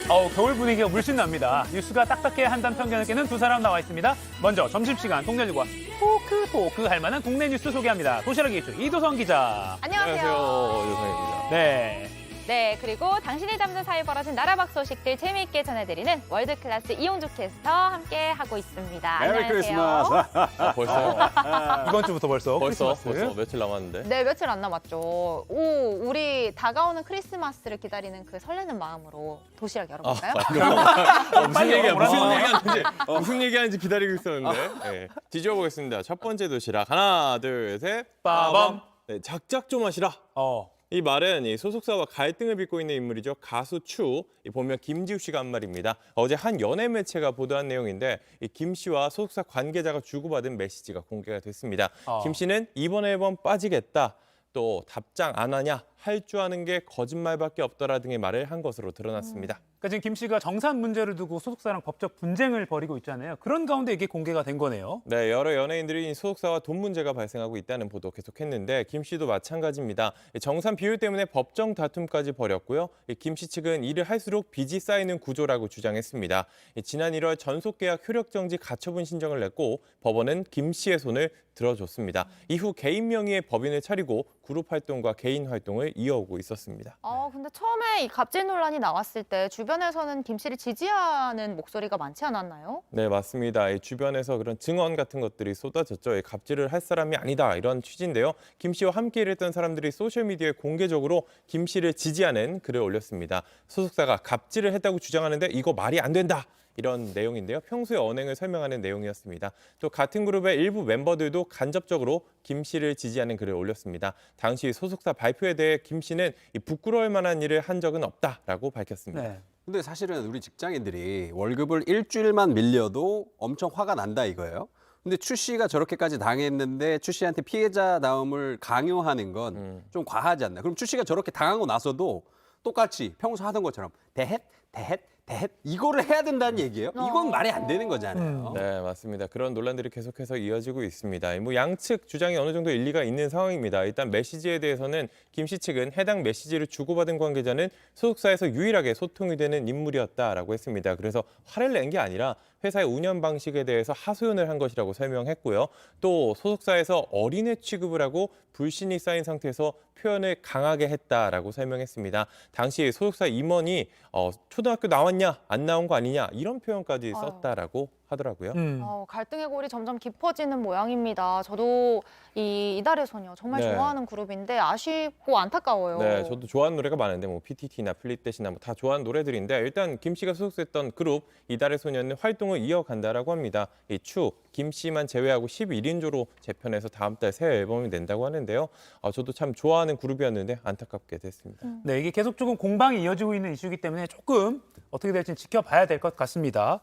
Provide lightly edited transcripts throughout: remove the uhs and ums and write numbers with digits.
겨울 분위기가 물씬 납니다. 뉴스가 딱딱해 한다는 편견을 깨는 두 사람 나와 있습니다. 먼저 점심시간 동네들과 토크 할 만한 국내 뉴스 소개합니다. 도시락 이슈 이도성 기자. 안녕하세요. 이도성입니다. 네. 네, 그리고 당신이 잡는 사이 벌어진 나라 밖 소식들 재미있게 전해드리는 월드클래스 이용주 캐스터 함께 하고 있습니다. 메리 크리스마스. 벌써 이번 주부터 벌써 크리스마스. 며칠 남았는데. 네, 며칠 안 남았죠. 우리 다가오는 크리스마스를 기다리는 그 설레는 마음으로 도시락 열어볼까요? 무슨 얘기하는지 기다리고 있었는데. 네, 뒤집어 보겠습니다. 첫 번째 도시락 하나, 둘, 셋. 빠밤. 네, 작작 좀 하시라. 이 말은 이 소속사와 갈등을 빚고 있는 인물이죠. 가수 추, 본명 김지우 씨가 한 말입니다. 어제 한 연예 매체가 보도한 내용인데 이 김 씨와 소속사 관계자가 주고받은 메시지가 공개가 됐습니다. 김 씨는 이번 앨범 빠지겠다. 또 답장 안 하냐, 할 줄 아는 게 거짓말밖에 없더라 등의 말을 한 것으로 드러났습니다. 그러니까 지금 김 씨가 정산 문제를 두고 소속사랑 법적 분쟁을 벌이고 있잖아요. 그런 가운데 이게 공개가 된 거네요. 네, 여러 연예인들이 소속사와 돈 문제가 발생하고 있다는 보도 계속했는데 김 씨도 마찬가지입니다. 정산 비율 때문에 법정 다툼까지 벌였고요. 김 씨 측은 일을 할수록 빚이 쌓이는 구조라고 주장했습니다. 지난 1월 전속계약 효력정지 가처분 신청을 냈고 법원은 김 씨의 손을 들어줬습니다. 이후 개인 명의의 법인을 차리고 그룹 활동과 개인 활동을 이어오고 있었습니다. 근데 처음에 이 갑질 논란이 나왔을 때 주변에서는 김 씨를 지지하는 목소리가 많지 않았나요? 네, 맞습니다. 주변에서 그런 증언 같은 것들이 쏟아졌죠. 갑질을 할 사람이 아니다 이런 취지인데요. 김 씨와 함께 일했던 사람들이 소셜미디어에 공개적으로 김 씨를 지지하는 글을 올렸습니다. 소속사가 갑질을 했다고 주장하는데 이거 말이 안 된다. 이런 내용인데요. 평소의 언행을 설명하는 내용이었습니다. 또 같은 그룹의 일부 멤버들도 간접적으로 김 씨를 지지하는 글을 올렸습니다. 당시 소속사 발표에 대해 김 씨는 부끄러울 만한 일을 한 적은 없다라고 밝혔습니다. 네. 근데 사실은 우리 직장인들이 월급을 일주일만 밀려도 엄청 화가 난다 이거예요. 근데 추 씨가 저렇게까지 당했는데 추 씨한테 피해자다움을 강요하는 건 좀 과하지 않나? 그럼 추 씨가 저렇게 당하고 나서도 똑같이 평소 하던 것처럼 대헷 이거를 해야 된다는 얘기예요? 이건 말이 안 되는 거잖아요. 네, 맞습니다. 그런 논란들이 계속해서 이어지고 있습니다. 양측 주장이 어느 정도 일리가 있는 상황입니다. 일단 메시지에 대해서는 김 씨 측은 해당 메시지를 주고받은 관계자는 소속사에서 유일하게 소통이 되는 인물이었다라고 했습니다. 그래서 화를 낸 게 아니라 회사의 운영 방식에 대해서 하소연을 한 것이라고 설명했고요. 또 소속사에서 어린애 취급을 하고 불신이 쌓인 상태에서 표현을 강하게 했다라고 설명했습니다. 당시 소속사 임원이 초등학교 나왔냐, 안 나온 거 아니냐 이런 표현까지 썼다라고 하더라고요. 갈등의 골이 점점 깊어지는 모양입니다. 저도 이달의 소녀 정말 네. 좋아하는 그룹인데 아쉽고 안타까워요. 네, 저도 좋아하는 노래가 많은데 PTT나 플릿댓이나 다 좋아하는 노래들인데 일단 김 씨가 소속했던 그룹 이달의 소녀는 활동을 이어간다라고 합니다. 김 씨만 제외하고 11인조로 재편해서 다음 달 새 앨범이 낸다고 하는데요. 저도 참 좋아하는 그룹이었는데 안타깝게 됐습니다. 네, 이게 계속 조금 공방이 이어지고 있는 이슈이기 때문에 조금 어떻게 될지 지켜봐야 될 것 같습니다.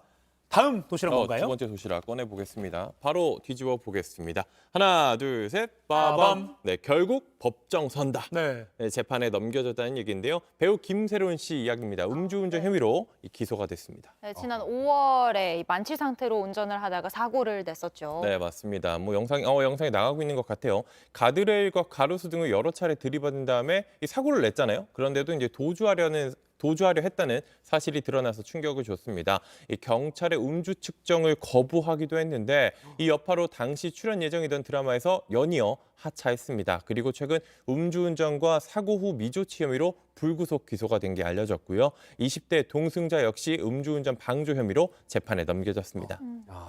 다음 도시락 뭔가요? 두 번째 도시락 꺼내보겠습니다. 바로 뒤집어 보겠습니다. 하나, 둘, 셋, 빠밤. 네, 결국 법정 선다. 네. 네, 재판에 넘겨졌다는 얘기인데요. 배우 김세론 씨 이야기입니다. 음주운전 혐의로 기소가 됐습니다. 네, 지난 5월에 만취 상태로 운전을 하다가 사고를 냈었죠. 네, 맞습니다. 영상이 나가고 있는 것 같아요. 가드레일과 가로수 등을 여러 차례 들이받은 다음에 이 사고를 냈잖아요. 그런데도 이제 도주하려 했다는 사실이 드러나서 충격을 줬습니다. 이 경찰의 음주 측정을 거부하기도 했는데 이 여파로 당시 출연 예정이던 드라마에서 연이어 하차했습니다. 그리고 최근 음주운전과 사고 후 미조치 혐의로 불구속 기소가 된 게 알려졌고요. 20대 동승자 역시 음주운전 방조 혐의로 재판에 넘겨졌습니다.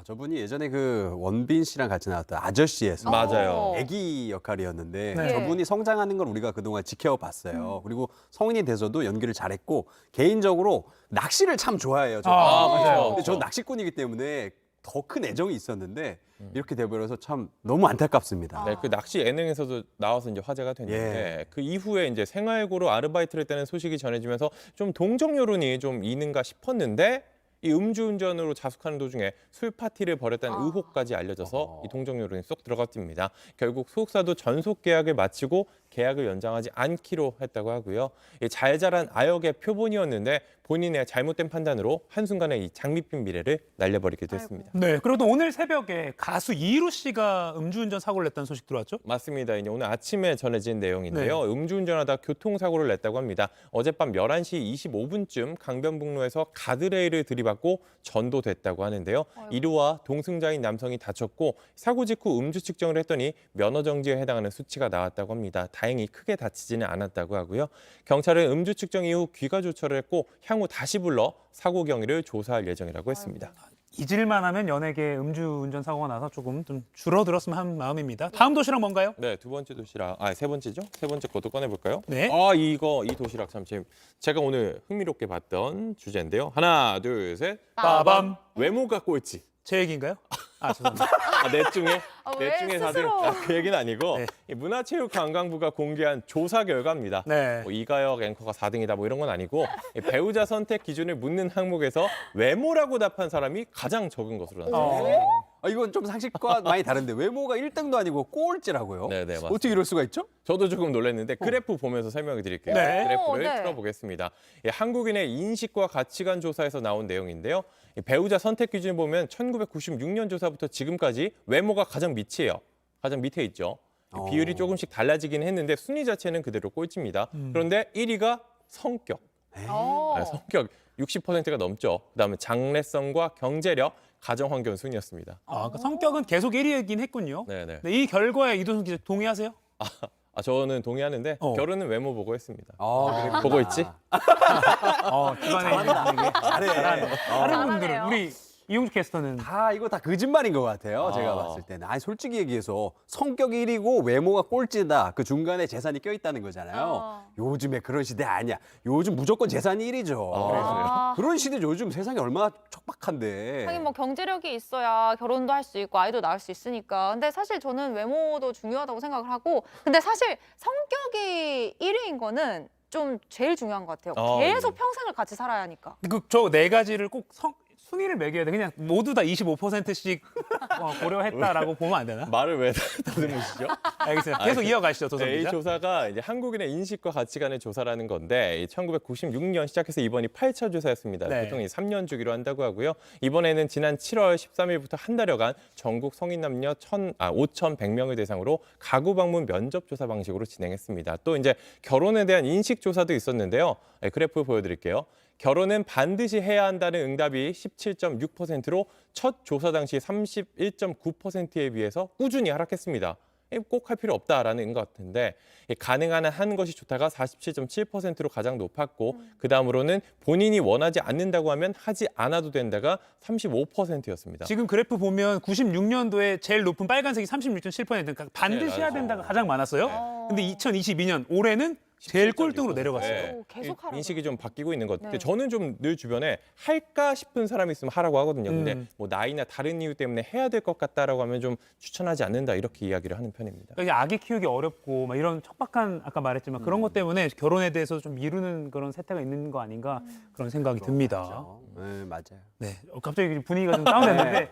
저분이 예전에 그 원빈 씨랑 같이 나왔던 아저씨에서 맞아요. 애기 역할이었는데 네. 저분이 성장하는 걸 우리가 그동안 지켜봤어요. 그리고 성인이 돼서도 연기를 잘했고 개인적으로 낚시를 참 좋아해요. 맞아요. 근데 저 낚시꾼이기 때문에 더 큰 애정이 있었는데 이렇게 돼버려서 참 너무 안타깝습니다. 네, 그 낚시 예능에서도 나와서 이제 화제가 됐는데 그 이후에 이제 생활고로 아르바이트를 했다는 소식이 전해지면서 좀 동정 여론이 좀 있는가 싶었는데 이 음주운전으로 자숙하는 도중에 술 파티를 벌였다는 의혹까지 알려져서 이 동정 여론이 쏙 들어갔습니다. 결국 소속사도 전속 계약을 마치고 계약을 연장하지 않기로 했다고 하고요. 잘 자란 아역의 표본이었는데 본인의 잘못된 판단으로 한순간에 이 장밋빛 미래를 날려버리게 됐습니다. 네, 그리고 또 오늘 새벽에 가수 이루 씨가 음주운전 사고를 냈다는 소식 들어왔죠? 맞습니다. 이제 오늘 아침에 전해진 내용인데요. 음주운전하다 교통사고를 냈다고 합니다. 어젯밤 11시 25분쯤 강변북로에서 가드레일을 들이받고 전도됐다고 하는데요. 이루와 동승자인 남성이 다쳤고 사고 직후 음주 측정을 했더니 면허 정지에 해당하는 수치가 나왔다고 합니다. 다행히 크게 다치지는 않았다고 하고요. 경찰은 음주 측정 이후 귀가 조처를 했고 향후 다시 불러 사고 경위를 조사할 예정이라고 했습니다. 잊을만 하면 연예계 음주운전 사고가 나서 조금 좀 줄어들었으면 하는 마음입니다. 다음 도시락 뭔가요? 네, 두 번째 도시락, 세 번째죠? 세 번째 것도 꺼내볼까요? 네. 이 도시락 참 제가 오늘 흥미롭게 봤던 주제인데요. 하나, 둘, 셋. 빠밤. 외모가 꼴찌. 제 얘기인가요? 죄송합니다. 넷 중에 왜 넷 중에 다들 스스로. 그 얘기는 아니고 네. 이 문화체육관광부가 공개한 조사 결과입니다. 네. 이가혁 앵커가 4등이다 뭐 이런 건 아니고 이 배우자 선택 기준을 묻는 항목에서 외모라고 답한 사람이 가장 적은 것으로 나타났습니다. 이건 좀 상식과 많이 다른데 외모가 1등도 아니고 꼴찌라고요? 네, 맞습니다. 어떻게 이럴 수가 있죠? 저도 조금 놀랐는데 그래프 보면서 설명해 드릴게요. 네. 그래프를 네. 틀어보겠습니다. 한국인의 인식과 가치관 조사에서 나온 내용인데요. 이 배우자 선택 기준을 보면 1996년 조사부터 지금까지 외모가 가장 밑이에요. 가장 밑에 있죠. 비율이 조금씩 달라지긴 했는데 순위 자체는 그대로 꼴찌입니다. 그런데 1위가 성격. 성격 60%가 넘죠. 그다음에 장래성과 경제력, 가정환경 순이었습니다. 그러니까 성격은 계속 1위이긴 했군요. 네네. 네, 이 결과에 이도성 기자 동의하세요? 저는 동의하는데 어. 결혼은 외모 보고 했습니다. 그래. 보고 있지? 집안에 있는 분에게 잘해. 다른 잘하네요. 분들은 우리 이용주 캐스터는 이거 다 거짓말인 것 같아요. 제가 봤을 때는. 솔직히 얘기해서 성격 1위고 외모가 꼴찌다. 그 중간에 재산이 껴있다는 거잖아요. 요즘에 그런 시대 아니야. 요즘 무조건 재산이 1위죠. 그런 시대죠. 요즘 세상이 얼마나 척박한데. 하긴 뭐 경제력이 있어야 결혼도 할 수 있고 아이도 낳을 수 있으니까. 근데 사실 저는 외모도 중요하다고 생각을 하고, 근데 사실 성격이 1위인 거는 좀 제일 중요한 것 같아요. 계속 평생을 같이 살아야 하니까. 저 네 가지를 꼭 순위를 매겨야 돼. 그냥 모두 다 25%씩 고려했다라고 보면 안 되나? 말을 왜 다듬으시죠? 알겠습니다. 계속 이어가시죠, 도성 이 기자. 조사가 이제 한국인의 인식과 가치관을 조사라는 건데 1996년 시작해서 이번이 8차 조사였습니다. 네. 보통 3년 주기로 한다고 하고요. 이번에는 지난 7월 13일부터 한 달여간 전국 성인 남녀 5,100명을 대상으로 가구 방문 면접 조사 방식으로 진행했습니다. 또 이제 결혼에 대한 인식 조사도 있었는데요. 그래프 보여드릴게요. 결혼은 반드시 해야 한다는 응답이 17.6%로 첫 조사 당시 31.9%에 비해서 꾸준히 하락했습니다. 꼭 할 필요 없다라는 것 같은데 가능한 한 하는 것이 좋다가 47.7%로 가장 높았고 그다음으로는 본인이 원하지 않는다고 하면 하지 않아도 된다가 35%였습니다. 지금 그래프 보면 96년도에 제일 높은 빨간색이 36.7%, 그러니까 반드시 네, 해야 맞아요. 된다가 가장 많았어요. 근데 2022년 올해는 제일 꼴등으로 내려갔어요. 네. 계속 하라고. 인식이 좀 바뀌고 있는 것 같아요. 네. 저는 좀 늘 주변에 할까 싶은 사람이 있으면 하라고 하거든요. 근데 뭐 나이나 다른 이유 때문에 해야 될 것 같다라고 하면 좀 추천하지 않는다 이렇게 이야기를 하는 편입니다. 그러니까 아기 키우기 어렵고 막 이런 척박한 아까 말했지만 그런 것 때문에 결혼에 대해서 좀 미루는 그런 세태가 있는 거 아닌가 그런 생각이 듭니다. 네, 맞아요. 네, 갑자기 분위기가 좀 다운됐는데.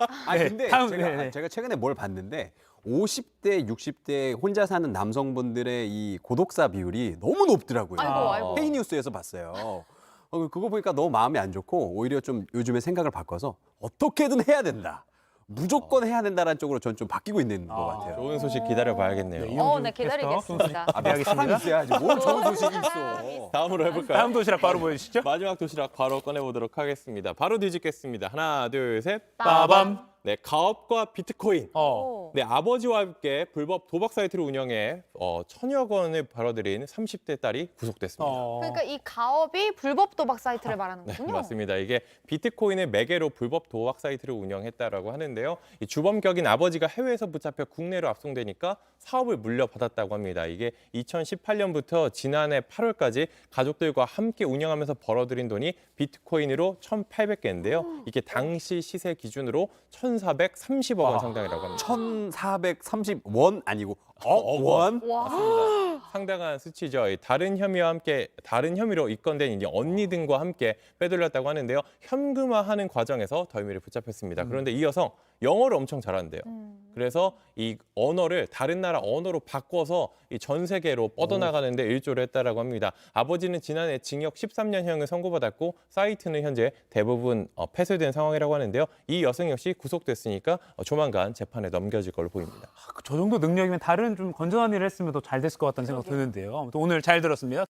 근데 다음, 제가 최근에 뭘 봤는데 50대, 60대 혼자 사는 남성분들의 이 고독사 비율이 너무 높더라고요. 아이고. K뉴스에서 봤어요. 그거 보니까 너무 마음이 안 좋고 오히려 좀 요즘에 생각을 바꿔서 어떻게든 해야 된다. 무조건 해야 된다라는 쪽으로 전 좀 바뀌고 있는 것 같아요. 좋은 소식 기다려봐야겠네요. 네, 기다리겠습니다. 사람이 기대하겠습니다. 있어야지. 뭘 좋은 소식이 있어. 다음으로 해볼까요? 다음 도시락 바로 보여주시죠. 마지막 도시락 바로 꺼내보도록 하겠습니다. 바로 뒤집겠습니다. 하나, 둘, 셋. 빠밤. 네, 가업과 비트코인. 오. 네, 아버지와 함께 불법 도박 사이트를 운영해 천여 원을 벌어들인 30대 딸이 구속됐습니다. 그러니까 이 가업이 불법 도박 사이트를 말하는 네, 거군요. 맞습니다. 이게 비트코인을 매개로 불법 도박 사이트를 운영했다라고 하는데요. 이 주범격인 아버지가 해외에서 붙잡혀 국내로 압송되니까 사업을 물려받았다고 합니다. 이게 2018년부터 지난해 8월까지 가족들과 함께 운영하면서 벌어들인 돈이 비트코인으로 1,800개인데요. 이게 당시 시세 기준으로 1,430억 원 상당이라고 합니다. 1,430원 아니고 원? 와. 맞습니다. 상당한 수치죠. 이 다른 혐의로 입건된 이제 언니 등과 함께 빼돌렸다고 하는데요. 현금화하는 과정에서 덜미를 붙잡혔습니다. 그런데 이 여성 영어를 엄청 잘한대요. 그래서 이 언어를 다른 나라 언어로 바꿔서 이 전 세계로 뻗어나가는데 일조를 했다라고 합니다. 아버지는 지난해 징역 13년형을 선고받았고 사이트는 현재 대부분 폐쇄된 상황이라고 하는데요. 이 여성 역시 구속됐으니까 조만간 재판에 넘겨질 걸로 보입니다. 저 정도 능력이면 다른 좀 건전한 일을 했으면 더 잘 됐을 것 같다는 생각 드는데요. 아무튼 오늘 잘 들었습니다.